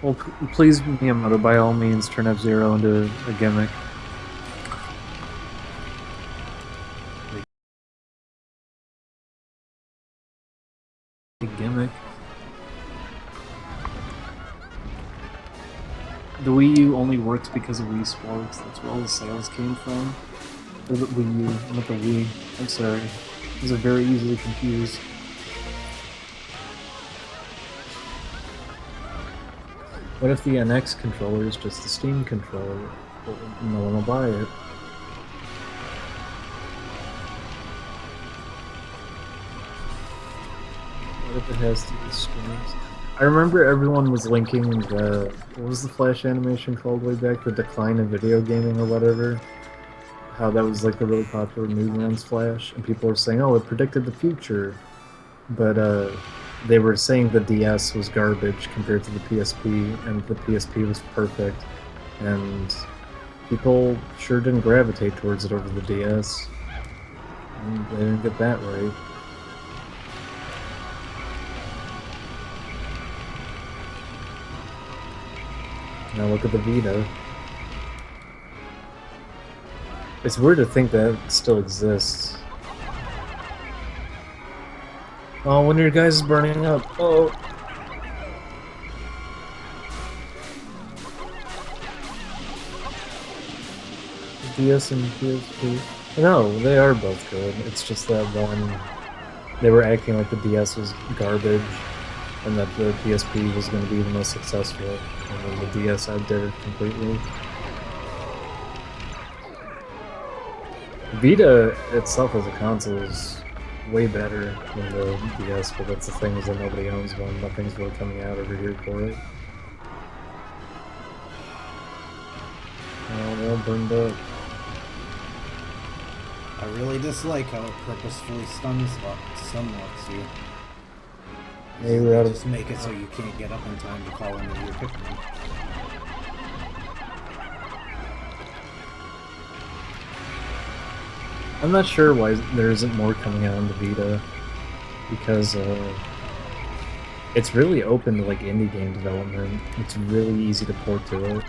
Well, please, Miyamoto, by all means, turn F-Zero into a gimmick. A gimmick. The Wii U only works because of Wii Sports. That's where all the sales came from. Or the Wii U, not the Wii. I'm sorry. These are very easily confused. What if the NX controller is just the Steam controller? No one will buy it. What if it has three screens? I remember everyone was linking the, what was the Flash animation called way back? The decline of video gaming or whatever. How that was like the really popular Newgrounds Flash, and people were saying, oh, it predicted the future. But they were saying the DS was garbage compared to the PSP, and the PSP was perfect. And people sure didn't gravitate towards it over the DS. And they didn't get that right. Now look at the Vita. It's weird to think that it still exists. Oh, one of your guys is burning up. Oh. DS and PSP. No, they are both good. It's just that one, they were acting like the DS was garbage, and that the PSP was going to be the most successful, and then the DS outdid it completely. Vita itself as a console is way better than the DS, but that's the thing, is that nobody owns one. Nothing's really coming out over here for it. Oh, they're all burned up. I really dislike how it purposefully stuns you. Hey, we're out of... Just make it so you can't get up in time to call into your Pikmin. I'm not sure why there isn't more coming out on the Vita, because it's really open to like indie game development. It's really easy to port to it.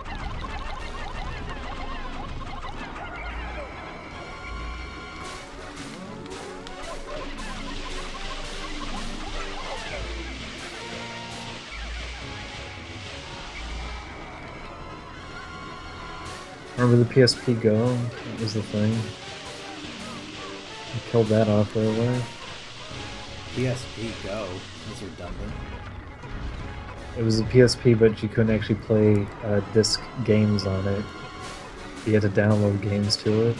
Remember the PSP Go? That was the thing. I killed that off right away. PSP Go? That's redundant. It was a PSP, but you couldn't actually play disc games on it. You had to download games to it.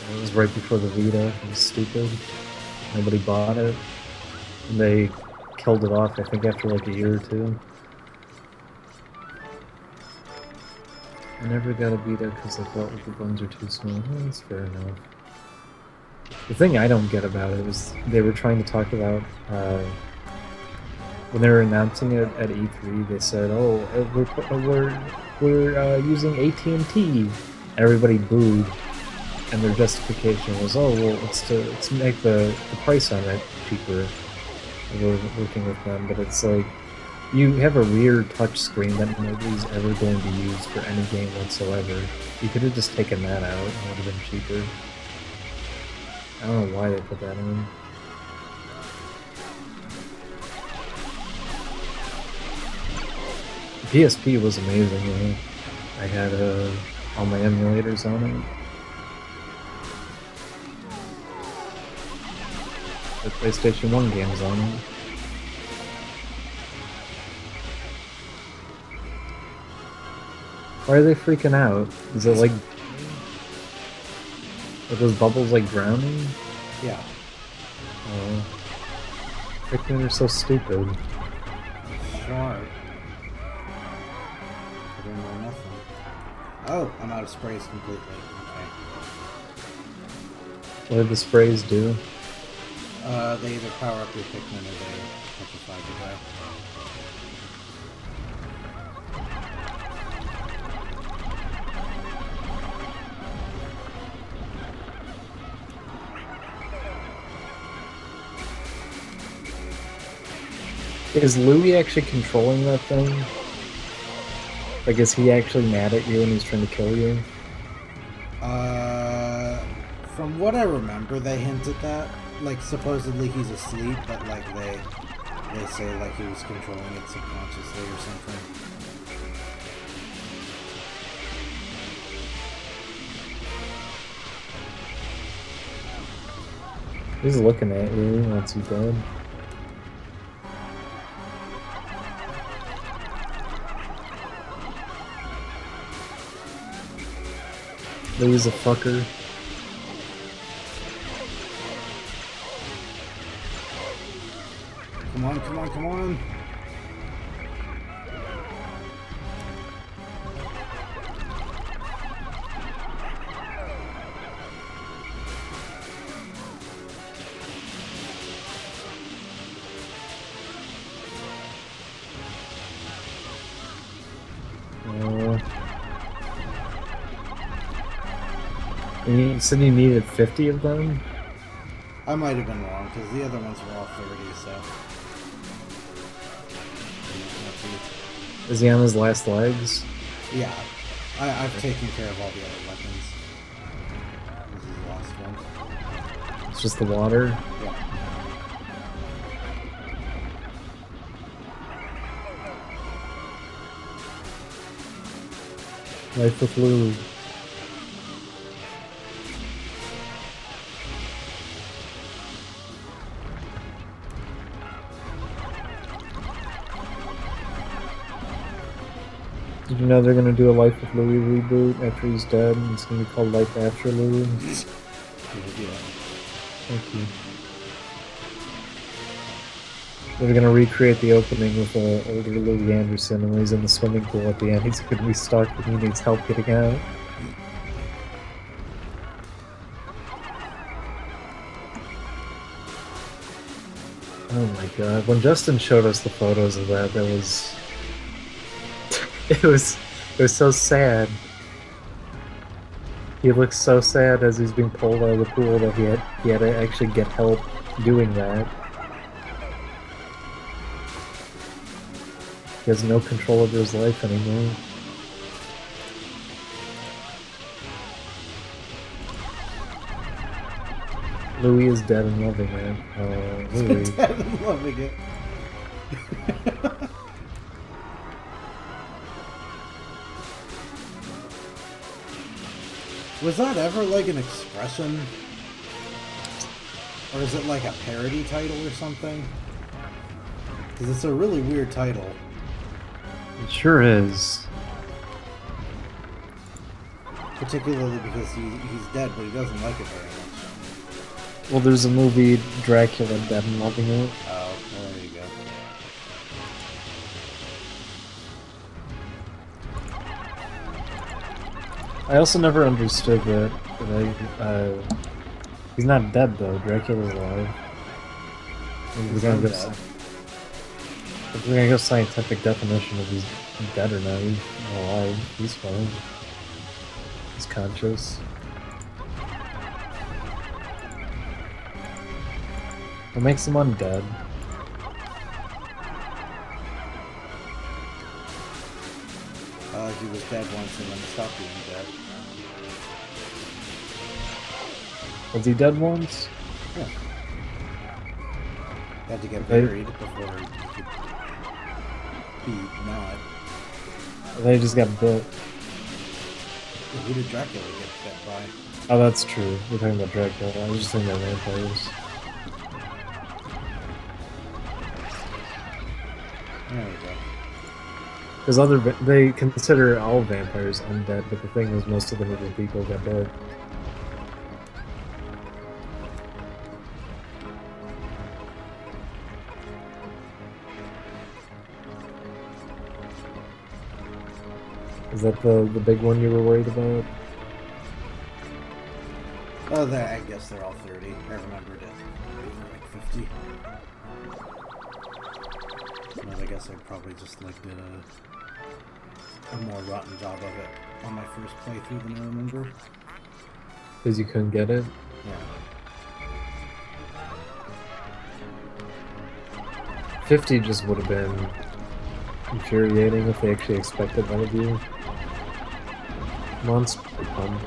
And it was right before the Vita. It was stupid. Nobody bought it. And they killed it off, I think, after like a year or two. I never got a Vita because I felt like the buttons are too small. Well, that's fair enough. The thing I don't get about it was they were trying to talk about when they were announcing it at E3. They said, "Oh, we're using AT&T." Everybody booed, and their justification was, "Oh, well, it's to make the price on it cheaper. We're working with them." But it's like, you have a rear touch screen that nobody's ever going to use for any game whatsoever. You could have just taken that out, and it would have been cheaper. I don't know why they put that in. The PSP was amazing, man. I had all my emulators on it. The PlayStation 1 games on it. Why are they freaking out? Is it like... Are those bubbles like drowning? Yeah. Oh. Pikmin are so stupid. Sure. I don't know nothing. Oh, I'm out of sprays completely. Okay. What did the sprays do? They either power up your Pikmin or they petrify the guy. Is Louie actually controlling that thing? Like, is he actually mad at you and he's trying to kill you? From what I remember, they hint at that. Like, supposedly he's asleep, but like they say like he was controlling it subconsciously or something. He's looking at you once you dead. Louis a fucker. Come on, come on, come on! And you said you needed 50 of them? I might have been wrong, because the other ones were all 30, so... Is he on his last legs? Yeah. I've taken care of all the other weapons. This is the last one. It's just the water? Yeah. Life with Lou. Did you know they're gonna do a Life with Louie reboot after he's dead, and it's gonna be called Life After Louie? Yeah. Thank you. They're gonna recreate the opening with older Louie Anderson, and when he's in the swimming pool at the end, he's gonna be stuck and he needs help getting out. Oh my god! When Justin showed us the photos of that was it was so sad. He looks so sad as he's being pulled out of the pool that he had to actually get help doing that. He has no control over his life anymore. Louis is dead and loving it. Louis. Dead and loving it. Was that ever like an expression? Or is it like a parody title or something? Because it's a really weird title. It sure is. Particularly because he's dead, but he doesn't like it very much. Well, there's a movie, Dracula, Dead and Loving It. Oh, well, there you go. I also never understood that, he's not dead though, Dracula's alive. We're gonna go scientific definition if he's dead or not. He's alive, he's fine. He's conscious. What makes him undead? He was dead once and then stopped being dead. Was he dead once? Yeah. He had to get buried before he could be not. They just got bit. Who did Dracula get bit by? Oh, that's true. We're talking about Dracula. I was just thinking about vampires. There we go. Because they consider all vampires undead, but the thing is, most of them are the people who got dead. Is that the big one you were worried about? Oh, I guess they're all 30. I remembered it. They were like 50. Well, I guess I probably just like did a more rotten job of it on my first playthrough than I remember. Because you couldn't get it? Yeah. 50 just would have been infuriating if they actually expect it out of you. Monster pump.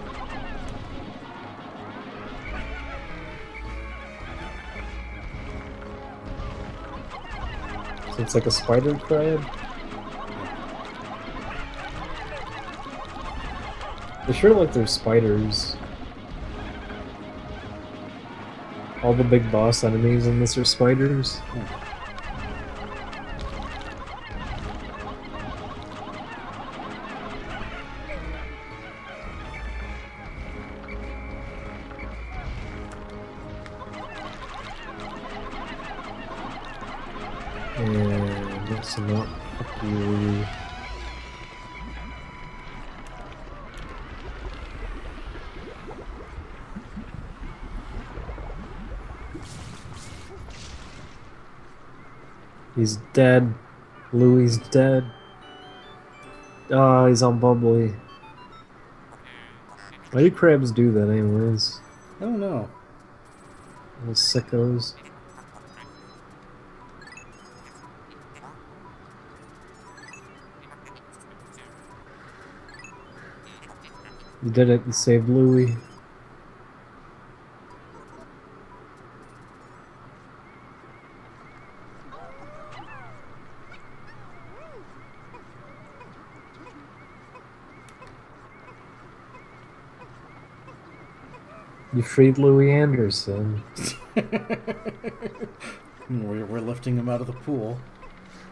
So it's like a spider crab? They sure like their spiders. All the big boss enemies in this are spiders. And that's not fuck you. He's dead. Louie's dead. Ah, he's all bubbly. Why do crabs do that anyways? I don't know. Little sickos. You did it, you saved Louie. You freed Louie Anderson. We're lifting him out of the pool.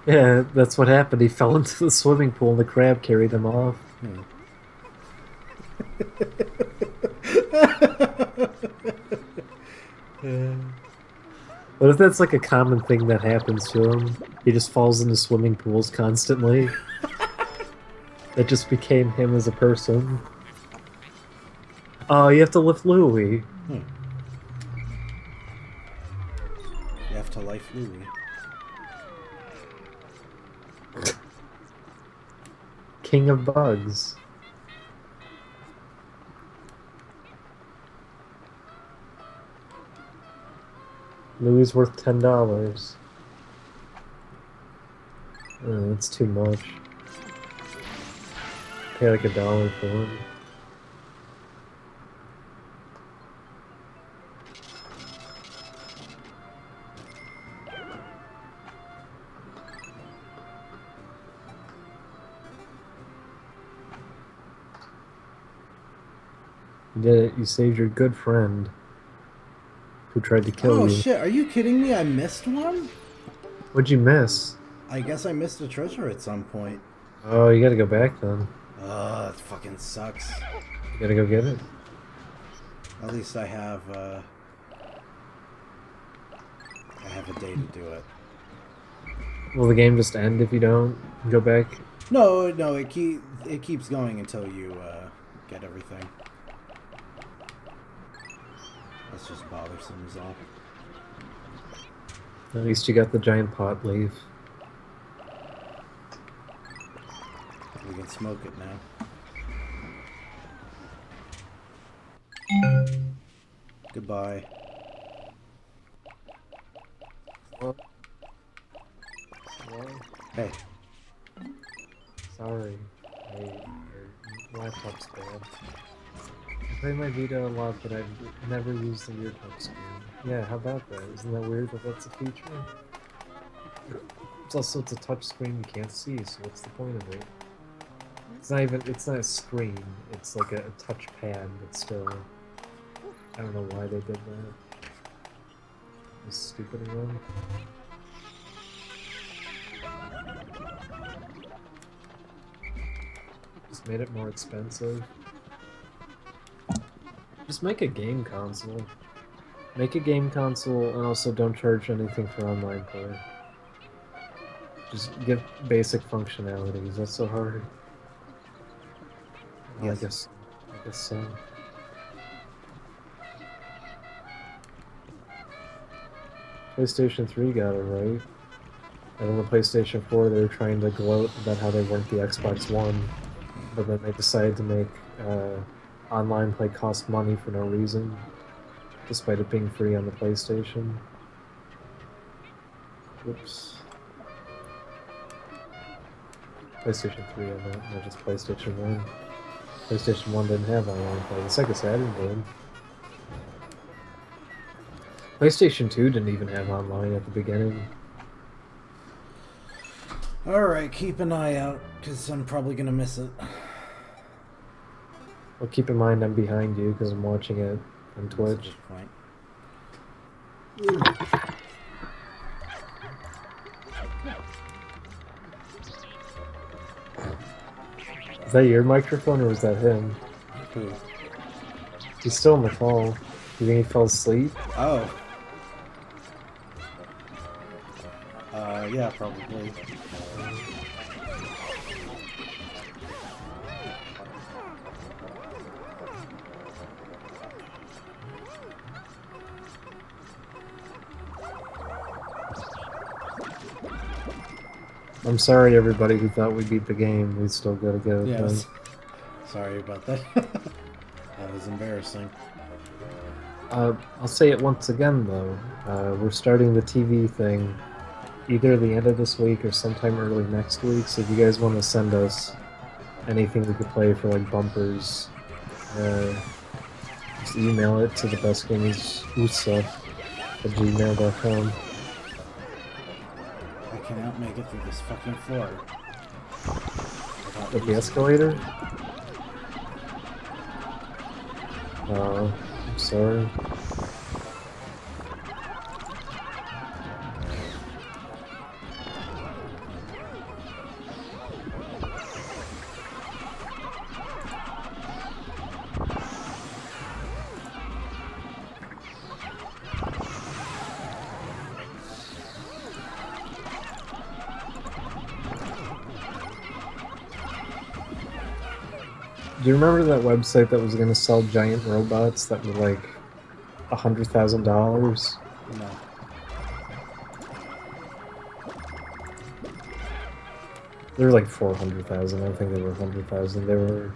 Yeah, that's what happened. He fell into the swimming pool and the crab carried him off. What if that's like a common thing that happens to him? He just falls into swimming pools constantly. That just became him as a person. Oh, you have to lift Louie. You have to life Louie. King of bugs. Louie's worth $10. That's too much. Pay like $1 for him. You did it. You saved your good friend who tried to kill you. Oh shit, are you kidding me? I missed one? What'd you miss? I guess I missed a treasure at some point. Oh, you gotta go back then. That fucking sucks. You gotta go get it. At least I have a day to do it. Will the game just end if you don't go back? No, it keeps going until you get everything. That's just bothersome is all. At least you got the giant pot leaf. We can smoke it now. Goodbye. What? What? Hey. Sorry. Your laptop's bad. I play my Vita a lot, but I've never used the rear touchscreen. Yeah, how about that? Isn't that weird that that's a feature? It's a touchscreen you can't see, so what's the point of it? It's not a screen, it's like a touchpad, but still. I don't know why they did that. It's stupid of them. Just made it more expensive. Just make a game console. Make a game console and also don't charge anything for online play. Just give basic functionality. Is that so hard? Well, Yes. I guess so. PlayStation 3 got it right. And on the PlayStation 4 they were trying to gloat about how they weren't the Xbox One. But then they decided to make online play cost money for no reason, despite it being free on the PlayStation. Whoops. PlayStation 3, I meant, not just PlayStation 1. PlayStation 1 didn't have online play. The Sega Saturn did. PlayStation 2 didn't even have online at the beginning. Alright, keep an eye out, because I'm probably going to miss it. Well, keep in mind I'm behind you because I'm watching it on Twitch. That's a good point. Is that your microphone or was that him? Who? He's still on the call. You think he fell asleep? Oh. Yeah, probably. I'm sorry, everybody who thought we beat the game. We still gotta go. Yes. Sorry about that. That was embarrassing. I'll say it once again, though. We're starting the TV thing either the end of this week or sometime early next week. So if you guys want to send us anything we could play for like bumpers, just email it to thebestgamersusa@gmail.com. I cannot make it through this fucking floor. With the escalator? Oh, I'm sorry. Do you remember that website that was going to sell giant robots that were like $100,000? No. They were like 400,000. I don't think they were 100,000. They were.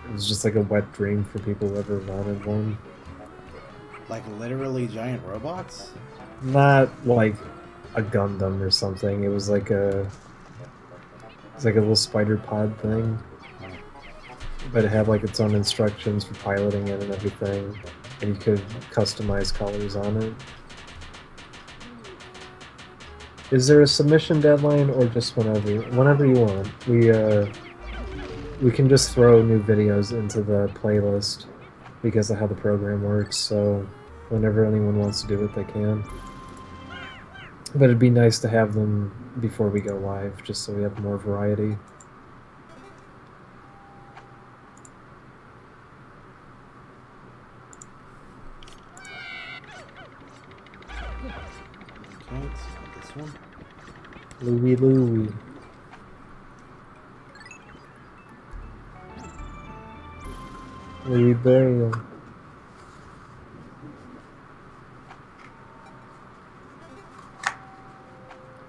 It was just like a wet dream for people who ever wanted one. Like literally giant robots? Not like a Gundam or something. It was like a. It's like a little spider pod thing. But it had like its own instructions for piloting it and everything, and you could customize colors on it. Is there a submission deadline or just whenever? Whenever you want. We can just throw new videos into the playlist because of how the program works. So whenever anyone wants to do it, they can. But it'd be nice to have them before we go live, just so we have more variety. Louie Louie. Louie Braille.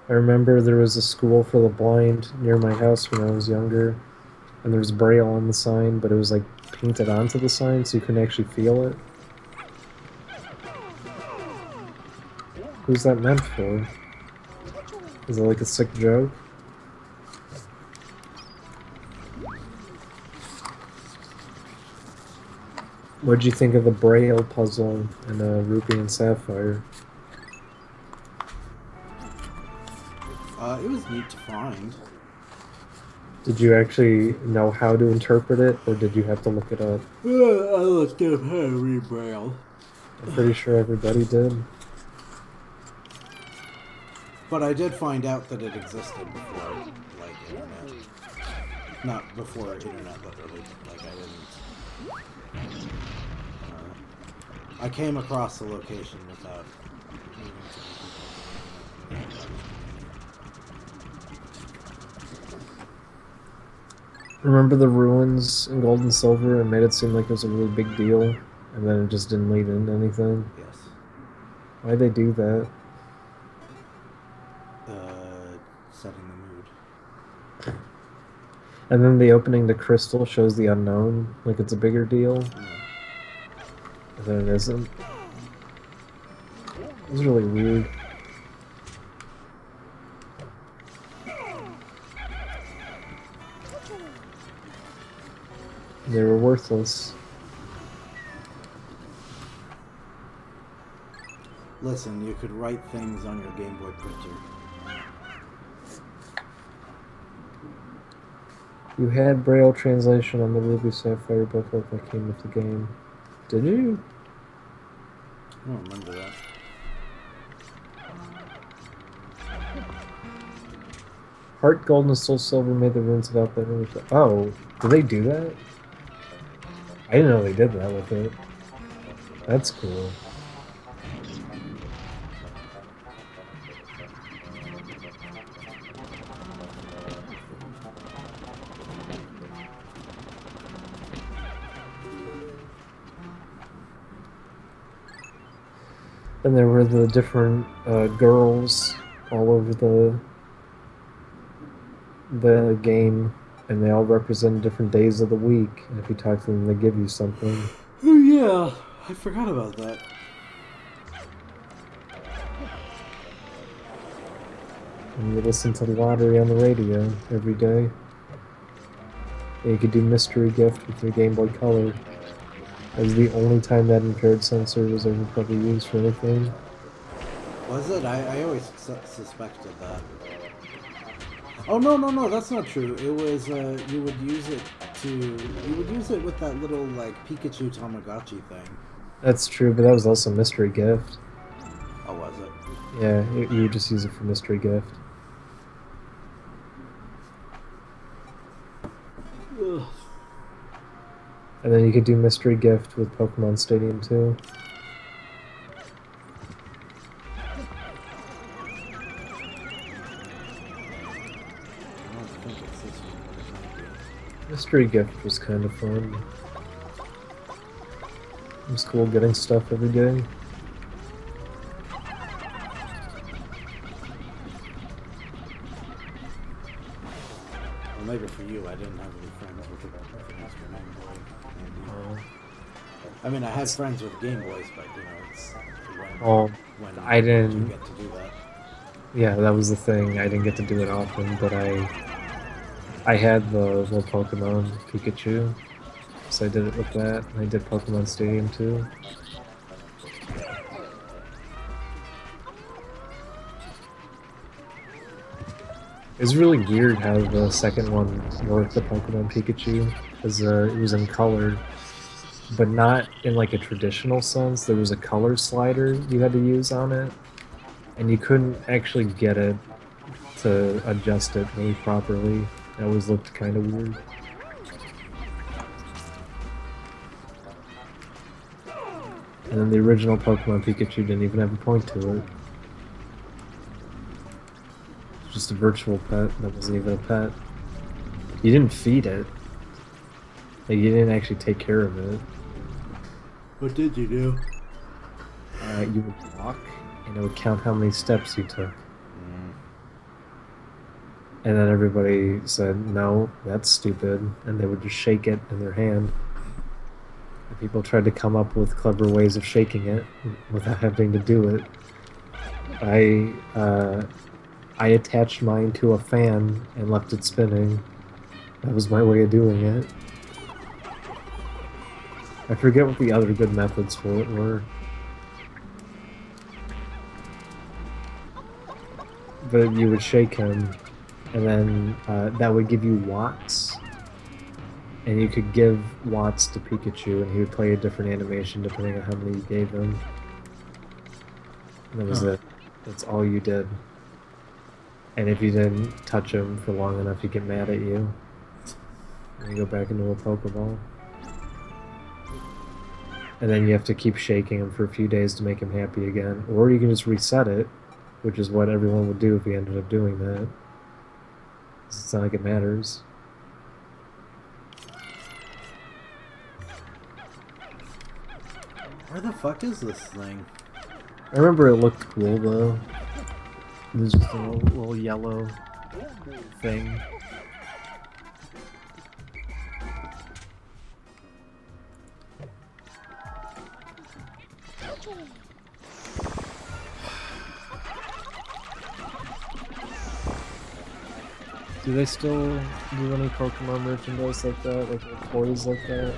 I remember there was a school for the blind near my house when I was younger, and there was Braille on the sign, but it was like painted onto the sign so you couldn't actually feel it. Who's that meant for? Is it like a sick joke? What'd you think of the Braille puzzle in Ruby and Sapphire? It was neat to find. Did you actually know how to interpret it, or did you have to look it up? I looked up how to read Braille. I'm pretty sure everybody did. But I did find out that it existed before, like, internet. Not before internet, literally. Like, I didn't... I came across the location without... Remember the ruins in Gold and Silver and made it seem like it was a really big deal, and then it just didn't lead into anything? Yes. Why'd they do that? Setting the mood. And then the opening to Crystal shows the unknown, like it's a bigger deal. Yeah. And then it isn't. It was really weird. They were worthless. Listen, you could write things on your Game Boy printer. You had Braille translation on the Ruby Sapphire booklet that came with the game. Did you? I don't remember that. Heart Gold and Soul Silver made the runes of Alphabet really cool. Oh, did they do that? I didn't know they did that with it. That's cool. And there were the different girls all over the game, and they all represent different days of the week. And if you talk to them, they give you something. Oh yeah, I forgot about that. And you listen to the lottery on the radio every day. And you could do mystery gift with your Game Boy Color. That was the only time that impaired sensor was ever probably used for anything. Was it? I always suspected that. Oh no, that's not true. It was you would use it with that little like Pikachu Tamagotchi thing. That's true, but that was also mystery gift. Oh, was it? Yeah, you would just use it for mystery gift. Ugh. And then you could do mystery gift with Pokemon Stadium too. Mystery gift was kind of fun. It was cool getting stuff every day. Well, maybe for you, I didn't have any friends with an extra Game Boy. I mean, I had friends with Game Boys, but you know, it's when I didn't. you get to do that. Yeah, that was the thing. I didn't get to do it often, but I had the little Pokemon Pikachu, so I did it with that. And I did Pokemon Stadium too. It was really weird how the second one worked, the Pokemon Pikachu, because it was in color, but not in like a traditional sense. There was a color slider you had to use on it, and you couldn't actually get it to adjust it really properly. It always looked kind of weird. And then the original Pokemon Pikachu didn't even have a point to it. It was just a virtual pet that wasn't even a pet. You didn't feed it. Like, you didn't actually take care of it. What did you do? You would walk, and it would count how many steps you took. And then everybody said, no, that's stupid, and they would just shake it in their hand. And people tried to come up with clever ways of shaking it without having to do it. I attached mine to a fan and left it spinning. That was my way of doing it. I forget what the other good methods for it were. But you would shake him, and then that would give you watts. And you could give watts to Pikachu, and he would play a different animation depending on how many you gave him. And that was it. That's all you did. And if you didn't touch him for long enough, he'd get mad at you. And you go back into a Pokeball. And then you have to keep shaking him for a few days to make him happy again. Or you can just reset it, which is what everyone would do if he ended up doing that. It's not like it matters. Where the fuck is this thing? I remember it looked cool though. It was just a little yellow thing. Do they still do any Pokemon merchandise like that, like toys like that?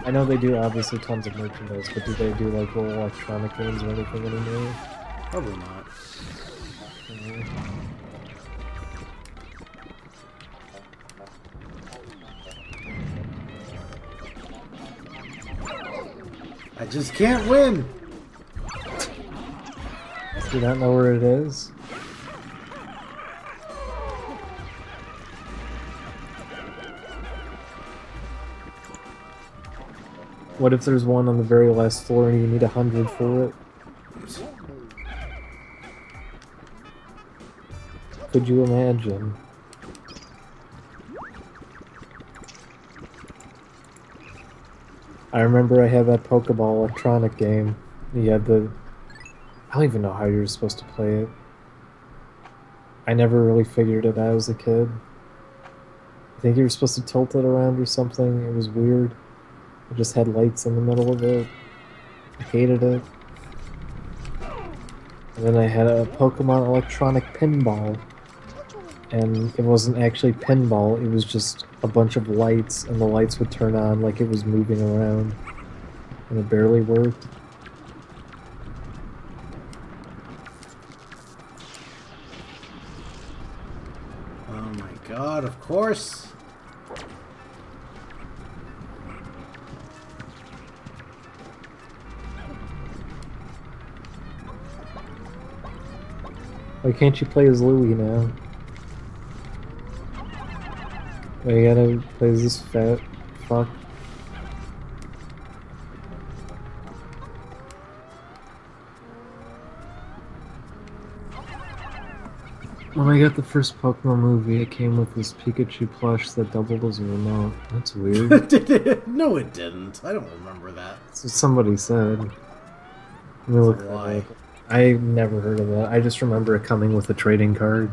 I know they do obviously tons of merchandise, but do they do like little electronic games or anything anymore? Probably not. I just can't win! Do you not know where it is? What if there's one on the very last floor and you need 100 for it? Could you imagine? I remember I had that Pokeball electronic game. You had the... I don't even know how you were supposed to play it. I never really figured it out as a kid. I think you were supposed to tilt it around or something. It was weird. It just had lights in the middle of it. I hated it. And then I had a Pokemon electronic pinball. And it wasn't actually pinball, it was just a bunch of lights, and the lights would turn on like it was moving around. And it barely worked. Oh my god, of course! Why can't you play as Louie now? Why you gotta play as this fat fuck? When I got the first Pokemon movie, it came with this Pikachu plush that doubled as a remote. That's weird. Did it? No, it didn't. I don't remember that. That's what somebody said. Let me look That's a that lie. up. I never heard of that. I just remember it coming with a trading card.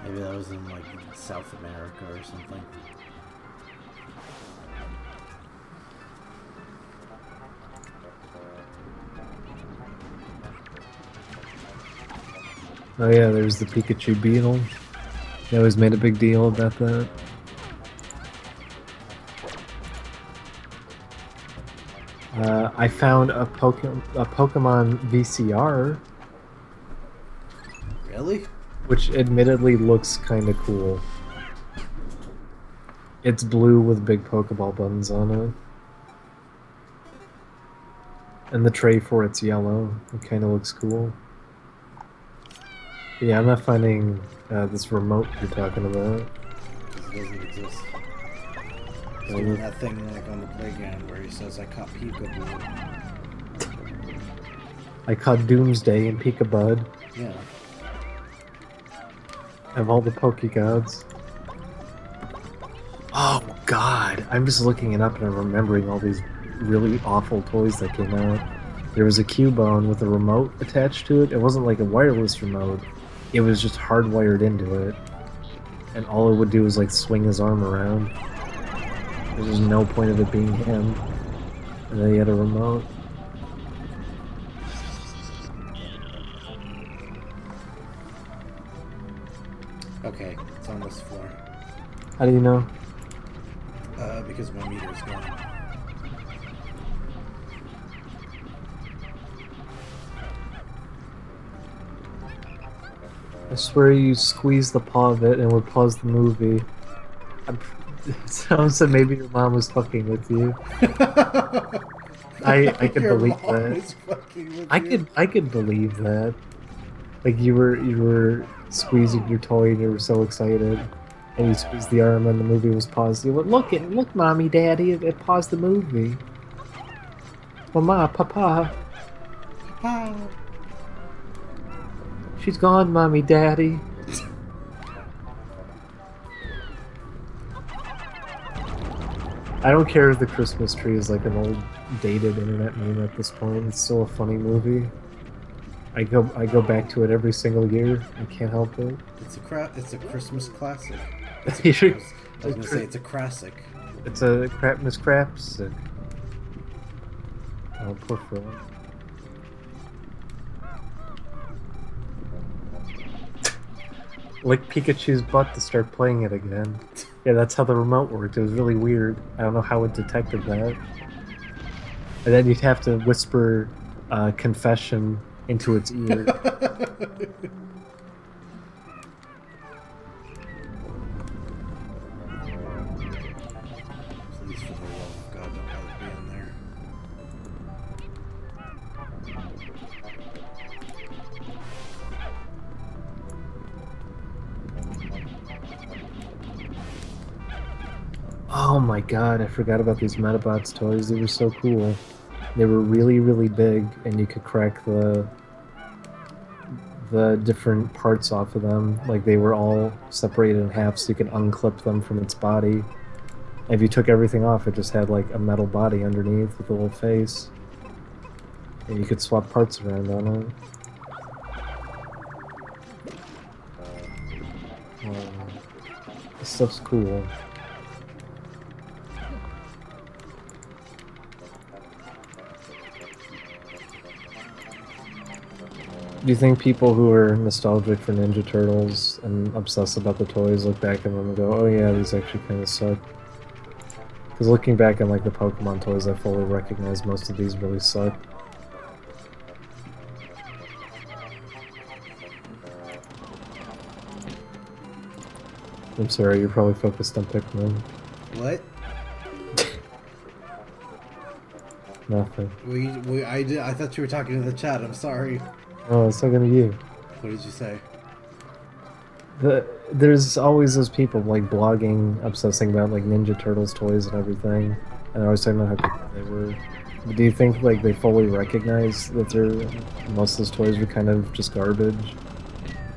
Maybe that was in, like, South America or something. Oh yeah, there's the Pikachu Beetle. They always made a big deal about that. I found a Pokemon VCR, Really? which admittedly looks kind of cool. It's blue with big Pokeball buttons on it. And the tray for it's yellow. It kind of looks cool. But yeah, I'm not finding this remote you're talking about. It doesn't exist. He's doing that thing like on the playground where he says, I caught Peekaboo. I caught Doomsday and Peekabud. Yeah. Of all the Pokegods. Oh god, I'm just looking it up and I'm remembering all these really awful toys that came out. There was a Cubone with a remote attached to it. It wasn't like a wireless remote. It was just hardwired into it. And all it would do was like swing his arm around. There was no point of it being him. And then he had a remote. Okay, it's on this floor. How do you know? Because my meter's gone. I swear you squeezed the paw of it and would pause the movie. It sounds like maybe your mom was fucking with you. I could Your believe mom that. is fucking with I you. could believe that. Like you were squeezing your toy and you were so excited. And you squeezed the arm and the movie was paused. You went, look, mommy, daddy, it paused the movie. Mama, papa. Ah. She's gone, mommy, daddy. I don't care if the Christmas tree is like an old, dated internet meme at this point. It's still a funny movie. I go back to it every single year. I can't help it. It's a Christmas classic. I was gonna say it's a classic. It's a Crapness Craps. Oh, poor Phil. lick Pikachu's butt to start playing it again. Yeah, that's how the remote worked. It was really weird. I don't know how it detected that. And then you'd have to whisper confession into its ear. Please, for the love of God, don't let it be in there. Oh my god, I forgot about these Metabots toys. They were so cool. They were really, really big, and you could crack the different parts off of them. Like, they were all separated in half, so you could unclip them from its body. And if you took everything off, it just had, like, a metal body underneath with a little face. And you could swap parts around on it. This stuff's cool. Do you think people who are nostalgic for Ninja Turtles and obsessed about the toys look back at them and go, oh yeah, these actually kind of suck? Because looking back on like the Pokemon toys, I fully recognize most of these really suck. I'm sorry, you're probably focused on Pikmin. What? Nothing. I thought you were talking to the chat. I'm sorry. Oh, it's talking to you. What did you say? There's always those people like blogging, obsessing about like Ninja Turtles toys and everything, and they're always talking about how cool they were. But do you think like they fully recognize that most of those toys were kind of just garbage?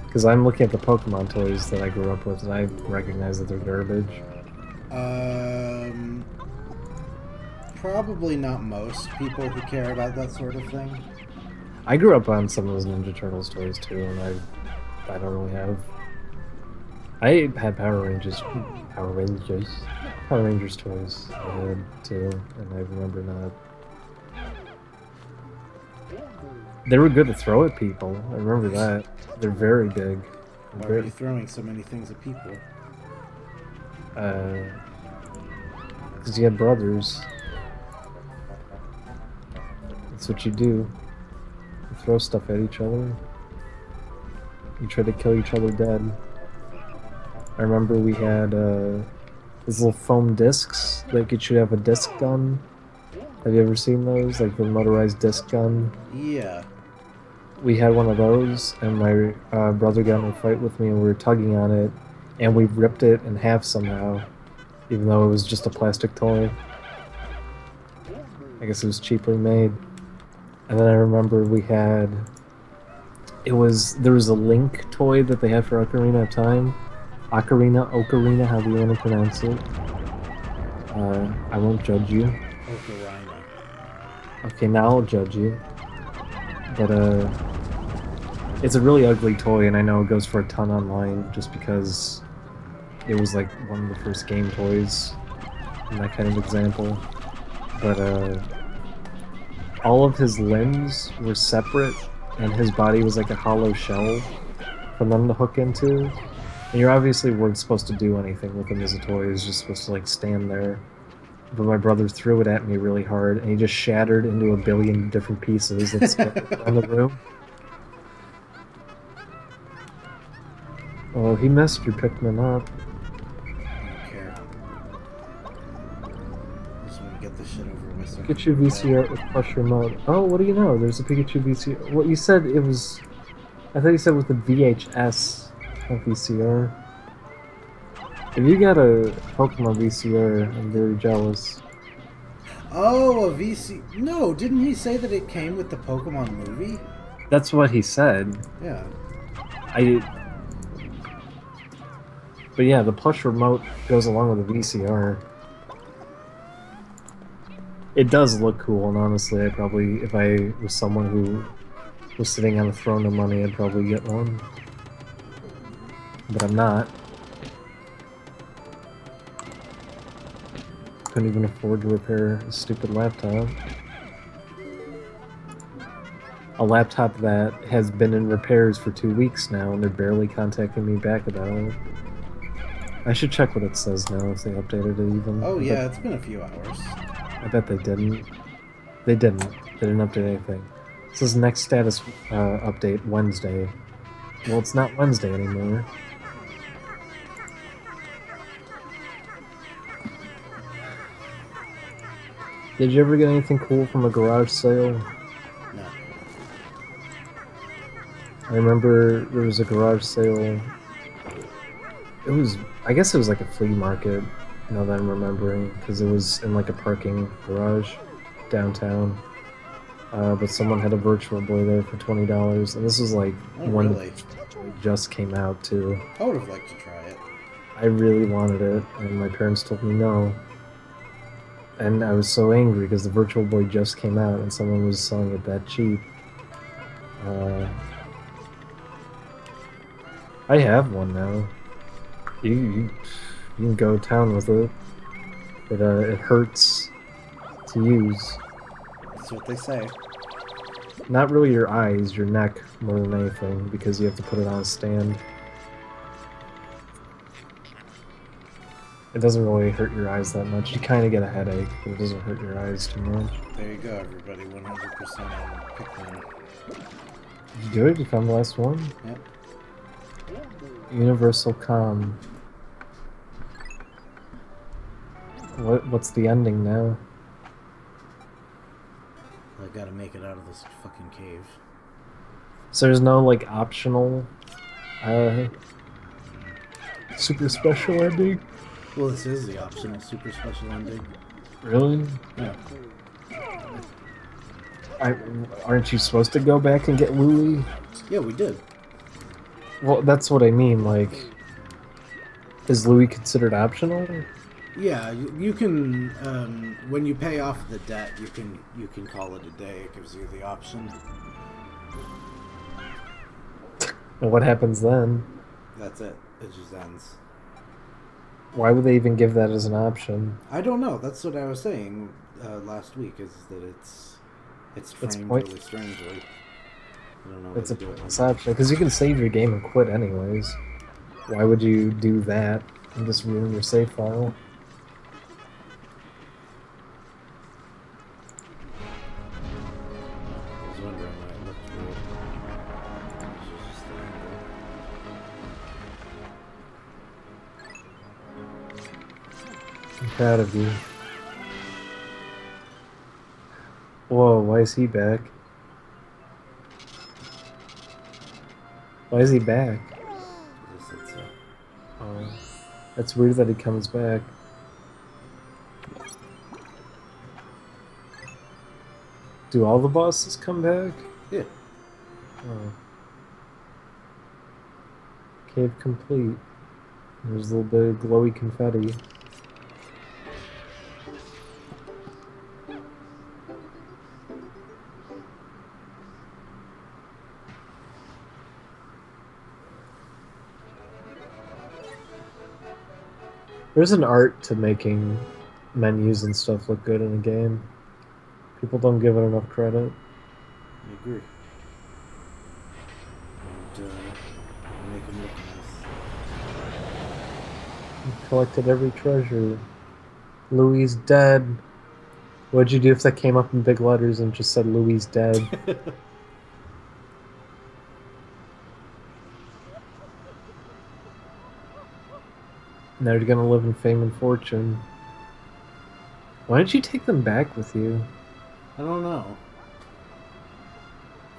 Because I'm looking at the Pokemon toys that I grew up with, and I recognize that they're garbage. Probably not most people who care about that sort of thing. I grew up on some of those Ninja Turtles toys too, and I don't really have. I had Power Rangers toys. I had too, and I remember not. They were good to throw at people. I remember that. They're very big. Why are you throwing so many things at people? Because you had brothers. That's what you do. You throw stuff at each other. You try to kill each other dead. I remember we had these little foam discs that you should have a disc gun. Have you ever seen those? Like the motorized disc gun? Yeah. We had one of those, and my brother got in a fight with me, and we were tugging on it, and we ripped it in half somehow, even though it was just a plastic toy. I guess it was cheaply made. And then I remember we had... there was a Link toy that they had for Ocarina of Time. Ocarina, however you want to pronounce it. I won't judge you. Ocarina. Okay, now I'll judge you. But, it's a really ugly toy, and I know it goes for a ton online, just because it was, like, one of the first game toys in that kind of example. But, all of his limbs were separate, and his body was like a hollow shell for them to hook into. And you obviously weren't supposed to do anything with him as a toy, he was just supposed to, like, stand there. But my brother threw it at me really hard, and he just shattered into a billion different pieces that scattered around the room. Oh, he messed your Pikmin up. I don't care. I just want to get this shit over with. So Pikachu VCR with plush remote. Oh, what do you know? There's a Pikachu VCR. What you said it was... I thought you said with the VHS, not VCR. If you got a Pokemon VCR, I'm very jealous. Oh, a VC... No, didn't he say that it came with the Pokemon movie? That's what he said. Yeah. But yeah, the plush remote goes along with the VCR. It does look cool, and honestly, I probably, if I was someone who was sitting on a throne of money, I'd probably get one. But I'm not. Couldn't even afford to repair a stupid laptop. a laptop that has been in repairs for 2 weeks now, and they're barely contacting me back about it. I should check what it says now, if they updated it even. Oh yeah, it's been a few hours. I bet they didn't. They didn't. They didn't update anything. It says next status update Wednesday. Well, it's not Wednesday anymore. Did you ever get anything cool from a garage sale? No. I remember there was a garage sale. It was, I guess it was like a flea market, now that I'm remembering, because it was in like a parking garage downtown. But someone had a Virtual Boy there for $20, and this was like when really? it just came out too. I would have liked to try it. I really wanted it, and my parents told me no. And I was so angry because the Virtual Boy just came out and someone was selling it that cheap. I have one now. You can go to town with it. It hurts to use. That's what they say. Not really your eyes, your neck more than anything, because you have to put it on a stand. It doesn't really hurt your eyes that much. You kind of get a headache, but it doesn't hurt your eyes too much. There you go, everybody. 100% on Pikmin. Did you do it? You found the last one? Yep. Universal Com. What's the ending now? I gotta make it out of this fucking cave. So there's no like optional super special ending? Well, this is the optional super special ending. Really? Yeah. Aren't you supposed to go back and get Louie? Yeah, we did. Well, that's what I mean, like, is Louie considered optional? Yeah, you can, when you pay off the debt, you can call it a day. It gives you the option. And what happens then? That's it. It just ends. Why would they even give that as an option? I don't know. That's what I was saying last week, is that it's framed really strangely. I don't know. It's a pointless option, because you can save your game and quit anyways. Why would you do that and just ruin your save file? I was wondering why it looked weird. It was just the angle. I'm proud of you. Whoa, why is he back? Why is he back? Oh, that's weird that he comes back. Do all the bosses come back? Yeah. Oh. Cave complete. There's a little bit of glowy confetti. There's an art to making menus and stuff look good in a game. People don't give it enough credit. I agree. And make them look nice. You collected every treasure. Louis is dead. What'd you do if that came up in big letters and just said Louis is dead? Now you're gonna live in fame and fortune. Why didn't you take them back with you? I don't know.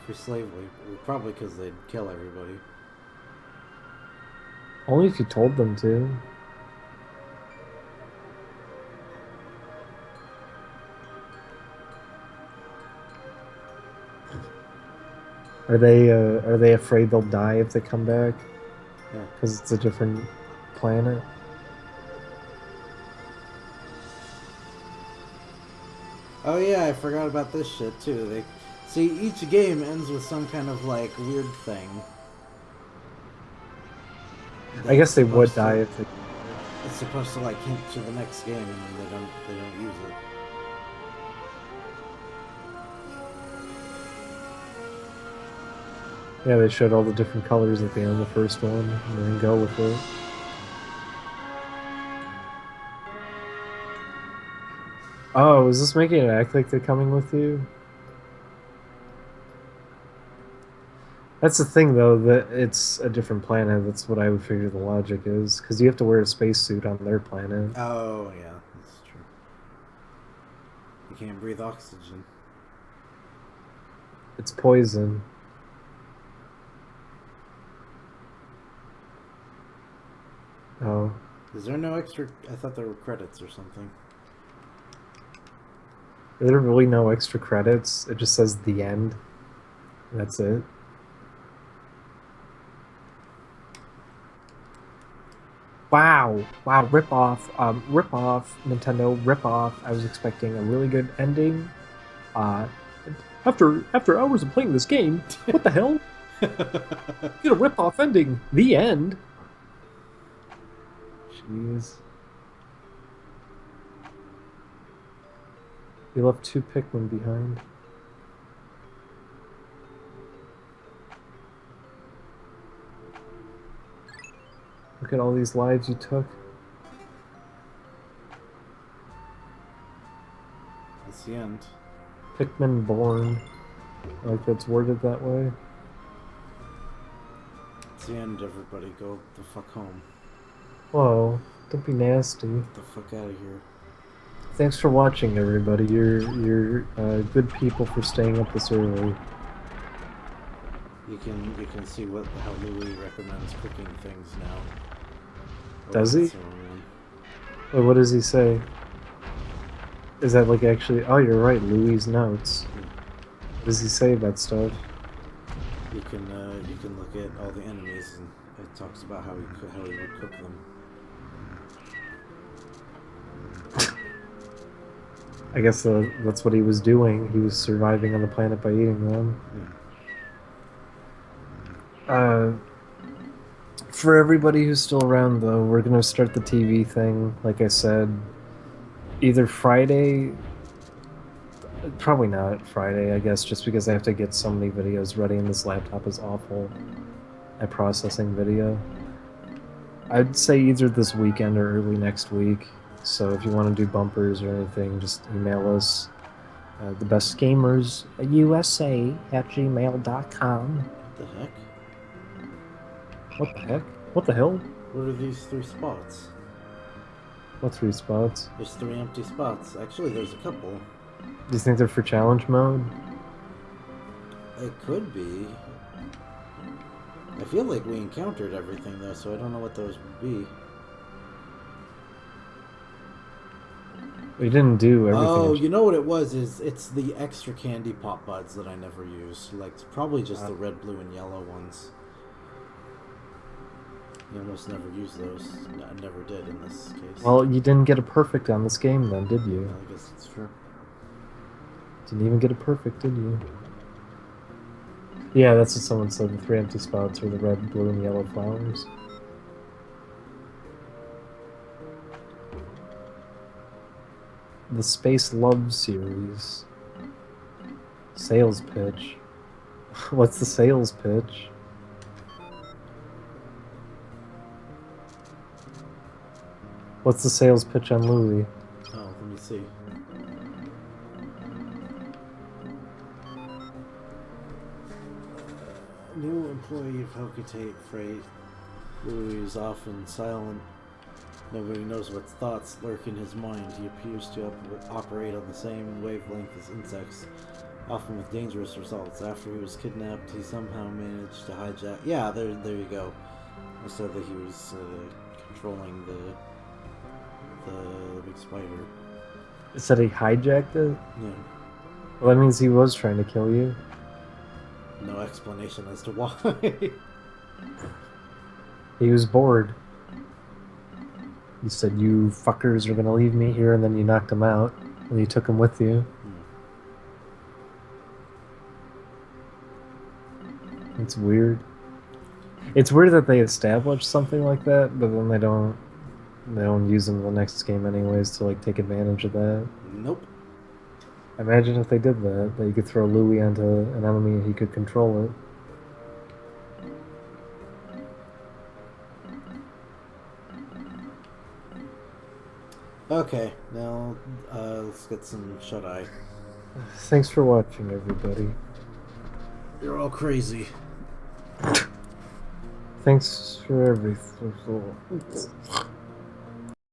For slavery, probably because they'd kill everybody. Only if you told them to. Are they afraid they'll die if they come back? Yeah. Because it's a different planet? Oh yeah, I forgot about this shit too. They see each game ends with some kind of like weird thing. I guess they would die if they. It's supposed to like hint to the next game, and then they don't use it. Yeah, they showed all the different colors at the end of the first one, and then go with it. Oh, is this making it act like they're coming with you? That's the thing, though, that it's a different planet. That's what I would figure the logic is, because you have to wear a spacesuit on their planet. Oh, yeah, that's true. You can't breathe oxygen. It's poison. Oh. Is there no extra? I thought there were credits or something. There are really no extra credits. It just says the end. That's it. Wow. Wow, rip off. Rip off, Nintendo, rip off. I was expecting a really good ending. Uh after hours of playing this game, what the hell? Get a rip off ending. The end. Jeez. You left 2 Pikmin behind. Look at all these lives you took. That's the end. Pikmin born. Like that's worded that way. It's the end, everybody. Go the fuck home. Whoa, don't be nasty. Get the fuck out of here. Thanks for watching, everybody. You're good people for staying up this early. You can see how Louis recommends cooking things now. Does he? Wait, what does he say? Is that like actually? Oh, you're right. Louis' notes. What does he say about stuff? You can look at all the enemies and it talks about how he would cook them. I guess that's what he was doing. He was surviving on the planet by eating them. For everybody who's still around, though, we're gonna start the TV thing. Like I said, either Friday. Probably not Friday, I guess, just because I have to get so many videos ready, and this laptop is awful at processing video. I'd say either this weekend or early next week. So if you want to do bumpers or anything, just email us. The best gamers USA@gmail.com. What the heck? What the heck? What the hell? What are these 3 spots? What 3 spots? There's 3 empty spots. Actually, there's a couple. Do you think they're for challenge mode? It could be. I feel like we encountered everything though, so I don't know what those would be. We didn't do everything. Oh, you know what it was? It's the extra candy pop buds that I never use. Like probably just the red, blue, and yellow ones. You almost never use those. I never did in this case. Well, you didn't get a perfect on this game then, did you? I guess it's true. Didn't even get a perfect, did you? Yeah, that's what someone said. The 3 empty spots are the red, blue, and yellow flowers. The Space Love series. Sales pitch. What's the sales pitch? What's the sales pitch on Louis? Oh, let me see. New employee of Hokitate Freight. Louis is often silent. Nobody knows what thoughts lurk in his mind. He appears to operate on the same wavelength as insects, often with dangerous results. After he was kidnapped, he somehow managed to hijack... Yeah, there you go. I said that he was controlling the big spider. It said he hijacked it? Yeah. Well, that means he was trying to kill you. No explanation as to why. He was bored. You said, you fuckers are gonna leave me here, and then you knocked him out, and you took him with you. It's weird. It's weird that they establish something like that, but then they don't use them in the next game anyways to like take advantage of that. Nope. Imagine if they did that you could throw Louis onto an enemy and he could control it. Okay, now let's get some shut-eye. Thanks for watching, everybody. You're all crazy. Thanks for everything.